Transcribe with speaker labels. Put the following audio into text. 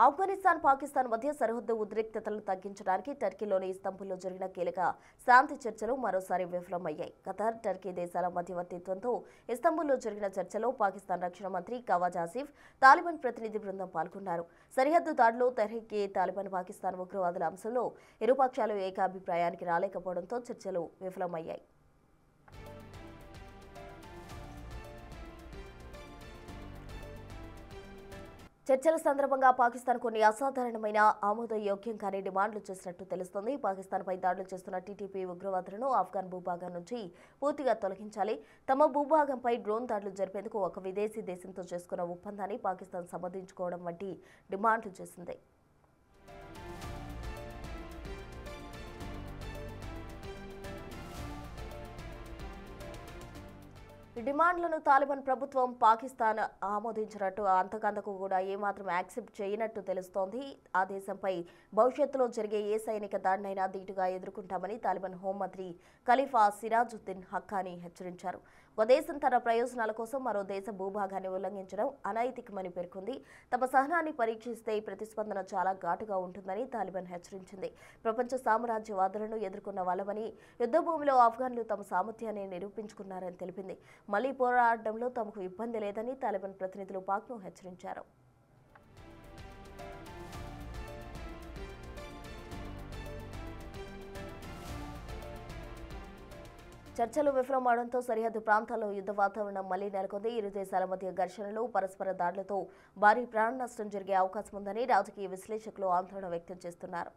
Speaker 1: ఆఫ్ఘనిస్తాన్ పాకిస్తాన్ మధ్య సరిహద్దు ఉద్రిక్తతలను తగ్గించడానికి టర్కీలోని ఇస్తాంబుల్లో జరిగిన కీలక శాంతి చర్చలు మరోసారి విఫలమయ్యాయి. ఖతార్, టర్కీ దేశాల మధ్యవర్తిత్వంతో ఇస్తాంబుల్లో జరిగిన చర్చలో పాకిస్తాన్ రక్షణ మంత్రి ఖవాజా ఆసిఫ్, తాలిబాన్ ప్రతినిధి బృందం పాల్గొన్నారు. సరిహద్దు దాడిలో తెహ్రీక్-ఏ-తాలిబాన్ పాకిస్తాన్ ఉగ్రవాదుల అంశంలో ఇరుపక్షాలు ఏకాభిప్రాయానికి రాలేకపోవడంతో చర్చలు విఫలమయ్యాయి. చర్చల సందర్భంగా పాకిస్తాన్ కొన్ని అసాధారణమైన ఆమోదయోగ్యం కాని డిమాండ్లు చేసినట్టు తెలుస్తోంది. పాకిస్తాన్పై దాడులు చేస్తున్న టీటీపీ ఉగ్రవాదులను ఆఫ్ఘన్ భూభాగం నుంచి పూర్తిగా తొలగించాలి, తమ భూభాగంపై డ్రోన్ దాడులు జరిపేందుకు ఒక విదేశీ దేశంతో చేసుకున్న ఒప్పందాన్ని పాకిస్తాన్ సమర్థించుకోవడం వంటి డిమాండ్లు చేసింది. ఈ డిమాండ్లను తాలిబాన్ ప్రభుత్వం పాకిస్తాన్ ఆమోదించినట్టు అంతకంతకు కూడా ఏమాత్రం యాక్సెప్ట్ చేయనట్టు తెలుస్తోంది. ఆ దేశంపై భవిష్యత్తులో జరిగే ఏ సైనిక దాడినైనా ధీటుగా ఎదుర్కొంటామని తాలిబాన్ హోంమంత్రి ఖలీఫా సిరాజుద్దీన్ హక్కానీ హెచ్చరించారు. ఒక దేశం తన ప్రయోజనాల కోసం మరో దేశ భూభాగాన్ని ఉల్లంఘించడం అనైతికమని పేర్కొంది. తమ సహనాన్ని పరీక్షిస్తే ప్రతిస్పందన చాలా ఘాటుగా ఉంటుందని తాలిబాన్ హెచ్చరించింది. ప్రపంచ సామ్రాజ్యవాదులను ఎదుర్కొన్న వాళ్ళమని, యుద్ధభూమిలో ఆఫ్ఘన్లు తమ సామర్థ్యాన్ని నిరూపించుకున్నారని తెలిపింది. మళ్లీ పోరాడడంలో తమకు ఇబ్బంది లేదని తాలిబాన్ ప్రతినిధులు పాక్ను హెచ్చరించారు. చర్చలు విఫలమవడంతో సరిహద్దు ప్రాంతాల్లో యుద్ధ వాతావరణం మళ్లీ నెలకొంది. ఇరు దేశాల మధ్య ఘర్షణలు, పరస్పర దాడులతో భారీ ప్రాణ నష్టం జరిగే అవకాశం ఉందని రాజకీయ విశ్లేషకులు ఆందోళన వ్యక్తం చేస్తున్నారు.